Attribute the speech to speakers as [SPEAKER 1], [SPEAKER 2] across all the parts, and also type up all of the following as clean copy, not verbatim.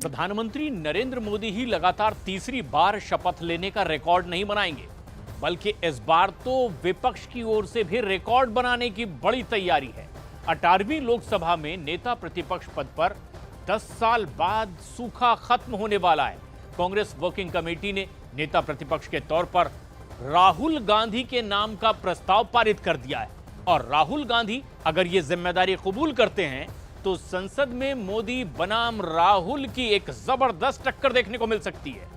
[SPEAKER 1] प्रधानमंत्री नरेंद्र मोदी ही लगातार तीसरी बार शपथ लेने का रिकॉर्ड नहीं बनाएंगे, बल्कि इस बार तो विपक्ष की ओर से भी रिकॉर्ड बनाने की बड़ी तैयारी है। 18वीं लोकसभा में नेता प्रतिपक्ष पद पर 10 साल बाद सूखा खत्म होने वाला है। कांग्रेस वर्किंग कमेटी ने नेता प्रतिपक्ष के तौर पर राहुल गांधी के नाम का प्रस्ताव पारित कर दिया है और राहुल गांधी अगर ये जिम्मेदारी कबूल करते हैं तो संसद में मोदी बनाम राहुल की एक जबरदस्त टक्कर देखने को मिल सकती है।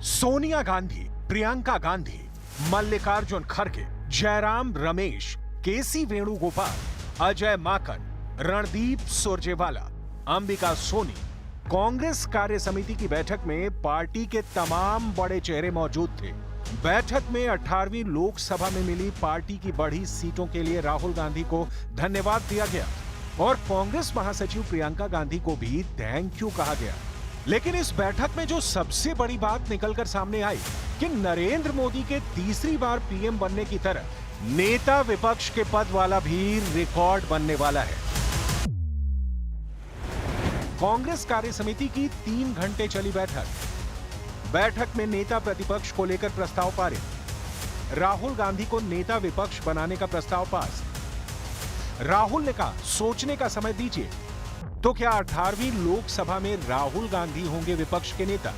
[SPEAKER 2] सोनिया गांधी, प्रियंका गांधी, मल्लिकार्जुन खड़गे, जयराम रमेश, केसी वेणुगोपाल, अजय माकन, रणदीप सुरजेवाला, अंबिका सोनी। कांग्रेस कार्य समिति की बैठक में पार्टी के तमाम बड़े चेहरे मौजूद थे। बैठक में 18वीं लोकसभा में मिली पार्टी की बढ़ी सीटों के लिए राहुल गांधी को धन्यवाद दिया गया और कांग्रेस महासचिव प्रियंका गांधी को भी थैंक यू कहा गया। लेकिन इस बैठक में जो सबसे बड़ी बात निकलकर सामने आई कि नरेंद्र मोदी के तीसरी बार पीएम बनने की तरह नेता विपक्ष के पद वाला भी रिकॉर्ड बनने वाला है। कांग्रेस कार्य समिति की 3 घंटे चली बैठक में नेता प्रतिपक्ष को लेकर प्रस्ताव पारित। राहुल गांधी को नेता विपक्ष बनाने का प्रस्ताव पास। राहुल ने कहा सोचने का समय दीजिए। तो क्या 18वीं लोकसभा में राहुल गांधी होंगे विपक्ष के नेता?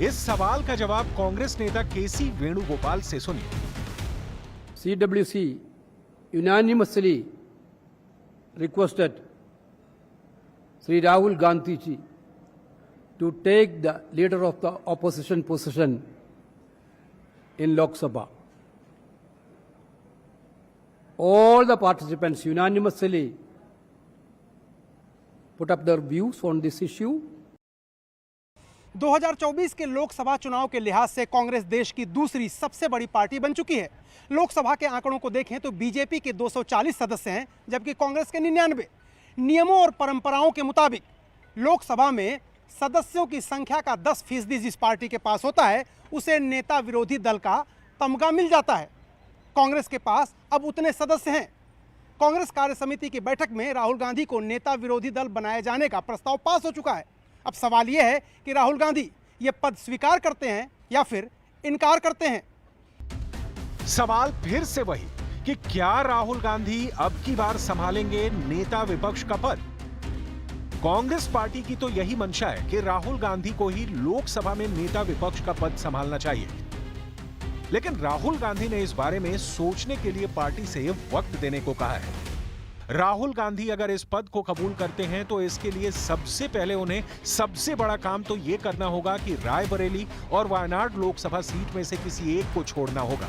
[SPEAKER 2] इस सवाल का जवाब कांग्रेस नेता केसी वेणुगोपाल से सुनिए।
[SPEAKER 3] CWC unanimously requested Sri Rahul Gandhi ji to take the leader of the opposition position in Lok Sabha. All the participants unanimously put up their views on this issue.
[SPEAKER 4] 2024 के लोकसभा चुनाव के लिहाज से कांग्रेस देश की दूसरी सबसे बड़ी पार्टी बन चुकी है। लोकसभा के आंकड़ों को देखें तो बीजेपी के 240 सदस्य हैं, जबकि कांग्रेस के 99। नियमों और परंपराओं के मुताबिक लोकसभा में सदस्यों की संख्या का 10% जिस पार्टी के पास होता है उसे नेता विरोधी दल का तमगा मिल जाता है। कांग्रेस के पास अब उतने सदस्य हैं। कांग्रेस कार्य समिति की बैठक में राहुल गांधी को नेता विरोधी दल बनाए जाने का प्रस्ताव पास हो चुका है। अब सवाल यह है कि राहुल गांधी ये पद स्वीकार करते हैं या फिर इनकार करते हैं।
[SPEAKER 2] सवाल फिर से वही कि क्या राहुल गांधी अब की बार संभालेंगे नेता विपक्ष का पद? कांग्रेस पार्टी की तो यही मंशा है कि राहुल गांधी को ही लोकसभा में नेता विपक्ष का पद संभालना चाहिए। लेकिन राहुल गांधी ने इस बारे में सोचने के लिए पार्टी से वक्त देने को कहा है। राहुल गांधी अगर इस पद को कबूल करते हैं तो इसके लिए सबसे पहले उन्हें सबसे बड़ा काम तो यह करना होगा कि रायबरेली और वायनाड लोकसभा सीट में से किसी एक को छोड़ना होगा।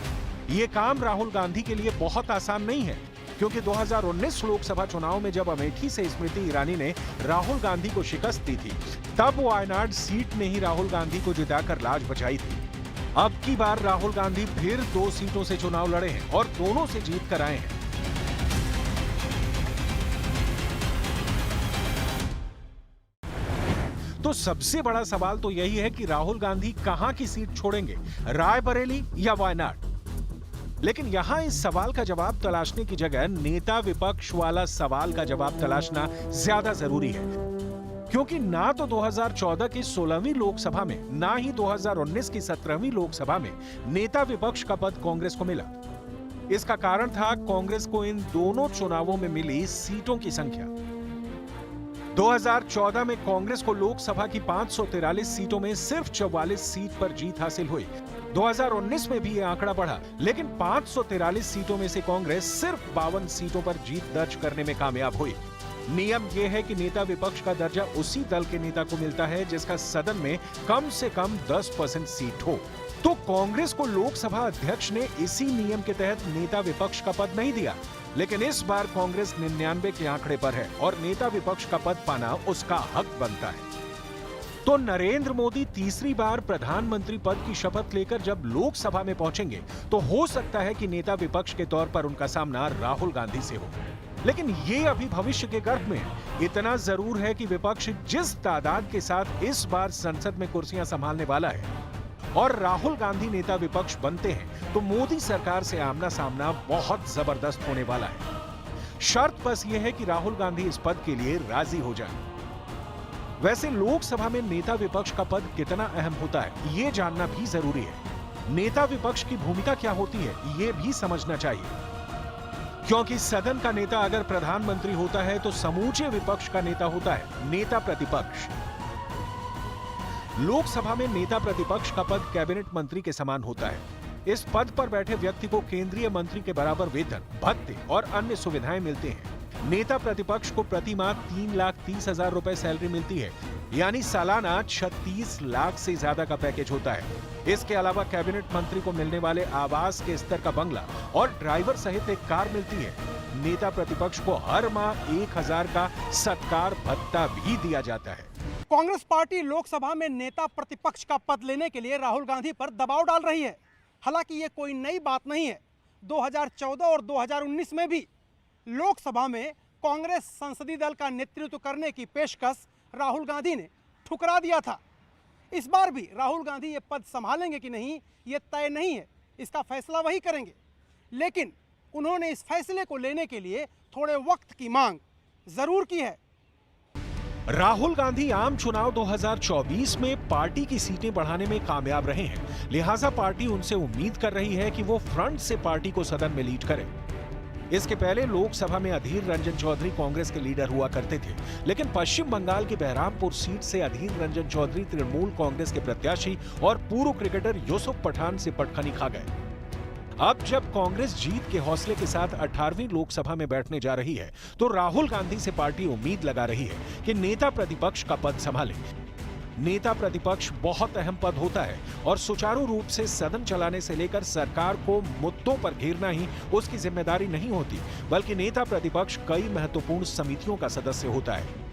[SPEAKER 2] यह काम राहुल गांधी के लिए बहुत आसान नहीं है, क्योंकि 2019 लोकसभा चुनाव में जब अमेठी से स्मृति ईरानी ने राहुल गांधी को शिकस्त दी थी, तब वायनाड सीट में ही राहुल गांधी को जिताकर लाज बचाई थी। अब की बार राहुल गांधी फिर 2 सीटों से चुनाव लड़े हैं और दोनों से जीत कर आए हैं। तो सबसे बड़ा सवाल तो यही है कि राहुल गांधी कहां की सीट छोड़ेंगे, रायबरेली या वायनाड? लेकिन यहां इस सवाल का जवाब तलाशने की जगह नेता विपक्ष वाला सवाल का जवाब तलाशना ज्यादा जरूरी है, क्योंकि ना तो 2014 की 16वीं लोकसभा में ना ही 2019 की 17वीं लोकसभा में नेता विपक्ष का पद कांग्रेस को मिला। इसका कारण था कांग्रेस को इन दोनों चुनावों में मिली सीटों की संख्या। 2014 में कांग्रेस को लोकसभा की 543 सीटों में सिर्फ 44 सीट पर जीत हासिल हुई। 2019 में भी यह आंकड़ा बढ़ा, लेकिन 543 सीटों में से कांग्रेस सिर्फ 52 सीटों पर जीत दर्ज करने में कामयाब हुई। नियम यह है कि नेता विपक्ष का दर्जा उसी दल के नेता को मिलता है जिसका सदन में कम से कम 10% सीट हो। तो कांग्रेस को लोकसभा अध्यक्ष ने इसी नियम के तहत नेता विपक्ष का पद नहीं दिया, लेकिन इस बार कांग्रेस 99 के आंकड़े पर है और नेता विपक्ष का पद पाना उसका हक बनता है। तो नरेंद्र मोदी तीसरी बार प्रधानमंत्री पद की शपथ लेकर जब लोकसभा में पहुंचेंगे तो हो सकता है कि नेता विपक्ष के तौर पर उनका सामना राहुल गांधी से हो। लेकिन ये अभी भविष्य के गर्भ में है। इतना जरूर है कि विपक्ष जिस तादाद के साथ इस बार संसद में कुर्सियां संभालने वाला है और राहुल गांधी नेता विपक्ष बनते हैं तो मोदी सरकार से आमना सामना बहुत जबरदस्त होने वाला है। शर्त बस यह है कि राहुल गांधी इस पद के लिए राजी हो जाए। वैसे लोकसभा में नेता विपक्ष का पद कितना अहम होता है ये जानना भी जरूरी है। नेता विपक्ष की भूमिका क्या होती है ये भी समझना चाहिए, क्योंकि सदन का नेता अगर प्रधानमंत्री होता है तो समूचे विपक्ष का नेता होता है नेता प्रतिपक्ष। लोकसभा में नेता प्रतिपक्ष का पद कैबिनेट मंत्री के समान होता है। इस पद पर बैठे व्यक्ति को केंद्रीय मंत्री के बराबर वेतन, भत्ते और अन्य सुविधाएं मिलते हैं। नेता प्रतिपक्ष को प्रति माह 3,30,000 रुपए सैलरी मिलती है, यानी सालाना 36 लाख से ज्यादा का पैकेज होता है। इसके अलावा कैबिनेट मंत्री को मिलने वाले आवास के स्तर का बंगला और ड्राइवर सहित एक कार मिलती है। नेता प्रतिपक्ष को हर माह 1,000 का सत्कार भत्ता भी दिया जाता है।
[SPEAKER 4] कांग्रेस पार्टी लोकसभा में नेता प्रतिपक्ष का पद लेने के लिए राहुल गांधी पर दबाव डाल रही है। हालांकि ये कोई नई बात नहीं है। 2014 और 2019 में भी लोकसभा में कांग्रेस संसदीय दल का नेतृत्व करने की पेशकश राहुल गांधी ने ठुकरा दिया था। इस बार भी राहुल गांधी ये पद संभालेंगे कि नहीं ये तय नहीं है, इसका फैसला वही करेंगे। लेकिन उन्होंने इस फैसले को लेने के लिए थोड़े वक्त की मांग जरूर की है।
[SPEAKER 2] राहुल गांधी आम चुनाव 2024 में पार्टी की सीटें बढ़ाने में कामयाब रहे हैं, लिहाजा पार्टी उनसे उम्मीद कर रही है कि वो फ्रंट से पार्टी को सदन में लीड करें। इसके पहले लोकसभा में अधीर रंजन चौधरी कांग्रेस के लीडर हुआ करते थे, लेकिन पश्चिम बंगाल की बहरामपुर सीट से अधीर रंजन चौधरी तृणमूल कांग्रेस के प्रत्याशी और पूर्व क्रिकेटर यूसुफ पठान से पटखनी खा गए। अब जब कांग्रेस जीत के हौसले के साथ 18वीं लोकसभा में बैठने जा रही है तो राहुल गांधी से पार्टी उम्मीद लगा रही है कि नेता प्रतिपक्ष का पद संभाले। नेता प्रतिपक्ष बहुत अहम पद होता है और सुचारू रूप से सदन चलाने से लेकर सरकार को मुद्दों पर घेरना ही उसकी जिम्मेदारी नहीं होती, बल्कि नेता प्रतिपक्ष कई महत्वपूर्ण समितियों का सदस्य होता है,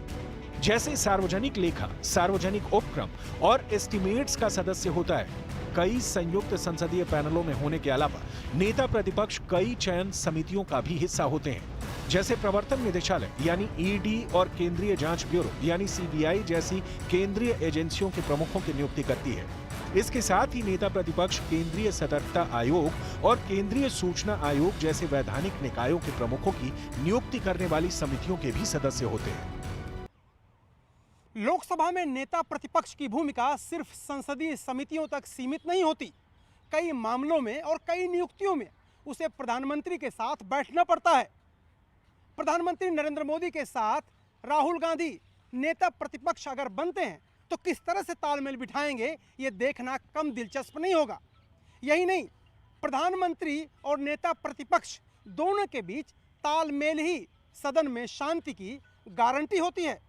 [SPEAKER 2] जैसे सार्वजनिक लेखा, सार्वजनिक उपक्रम और एस्टिमेट्स का सदस्य होता है। कई संयुक्त संसदीय पैनलों में होने के अलावा नेता प्रतिपक्ष कई चयन समितियों का भी हिस्सा होते हैं, जैसे प्रवर्तन निदेशालय यानी ईडी और केंद्रीय जांच ब्यूरो यानी सीबीआई जैसी केंद्रीय एजेंसियों के प्रमुखों की नियुक्ति करती है। इसके साथ ही नेता प्रतिपक्ष केंद्रीय सतर्कता आयोग और केंद्रीय सूचना आयोग जैसे वैधानिक निकायों के प्रमुखों की नियुक्ति करने वाली समितियों के भी सदस्य होते हैं।
[SPEAKER 4] लोकसभा में नेता प्रतिपक्ष की भूमिका सिर्फ संसदीय समितियों तक सीमित नहीं होती। कई मामलों में और कई नियुक्तियों में उसे प्रधानमंत्री के साथ बैठना पड़ता है। प्रधानमंत्री नरेंद्र मोदी के साथ राहुल गांधी नेता प्रतिपक्ष अगर बनते हैं तो किस तरह से तालमेल बिठाएंगे ये देखना कम दिलचस्प नहीं होगा। यही नहीं, प्रधानमंत्री और नेता प्रतिपक्ष दोनों के बीच तालमेल ही सदन में शांति की गारंटी होती है।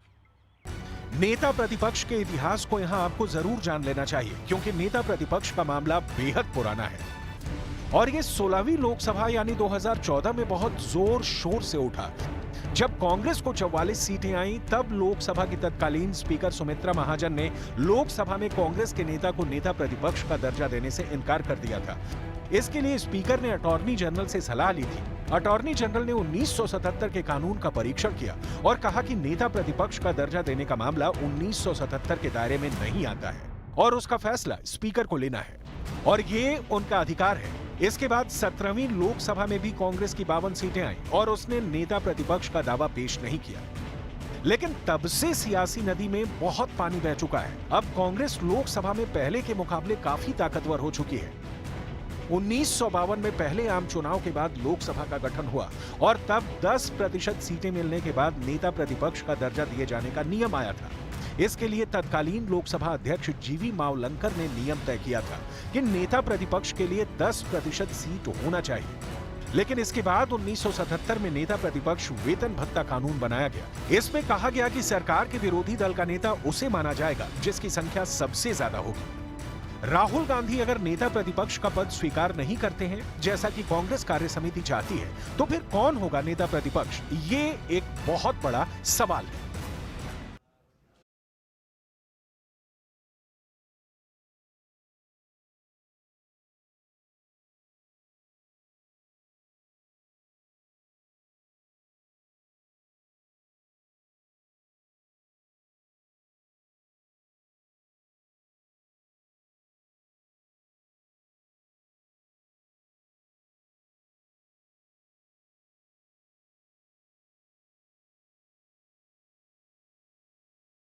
[SPEAKER 2] नेता प्रतिपक्ष के इतिहास को यहां आपको जरूर जान लेना चाहिए, क्योंकि नेता प्रतिपक्ष का मामला बेहद पुराना है और ये 16वीं लोकसभा यानी 2014 में बहुत जोर शोर से उठा। जब कांग्रेस को 44 सीटें आईं, तब लोकसभा की तत्कालीन स्पीकर सुमित्रा महाजन ने लोकसभा में कांग्रेस के नेता को नेता प्रतिपक्ष का दर्जा देने से इनकार कर दिया था। इसके लिए स्पीकर ने अटॉर्नी जनरल से सलाह ली थी। अटॉर्नी जनरल ने 1977 के कानून का परीक्षण किया और कहा कि नेता प्रतिपक्ष का दर्जा देने का मामला 1977 के दायरे में नहीं आता है और उसका फैसला स्पीकर को लेना है और ये उनका अधिकार है। इसके बाद 17वीं लोकसभा में भी कांग्रेस की 52 सीटें आईं और उसने नेता प्रतिपक्ष का दावा पेश नहीं किया। लेकिन तब से सियासी नदी में बहुत पानी बह चुका है। अब कांग्रेस लोकसभा में पहले के मुकाबले काफी ताकतवर हो चुकी है। 1952 में पहले आम चुनाव के बाद लोकसभा का गठन हुआ और तब 10% सीटें मिलने के बाद नेता प्रतिपक्ष का दर्जा दिए जाने का नियम आया था। इसके लिए तत्कालीन लोकसभा अध्यक्ष जीवी मावलंकर ने नियम तय किया था कि नेता प्रतिपक्ष के लिए 10% सीट होना चाहिए। लेकिन इसके बाद 1977 में नेता प्रतिपक्ष वेतन भत्ता कानून बनाया गया। इसमें कहा गया कि सरकार के विरोधी दल का नेता उसे माना जाएगा जिसकी संख्या सबसे ज्यादा होगी। राहुल गांधी अगर नेता प्रतिपक्ष का पद स्वीकार नहीं करते हैं, जैसा कि कांग्रेस कार्य समिति चाहती है, तो फिर कौन होगा नेता प्रतिपक्ष? ये एक बहुत बड़ा सवाल है।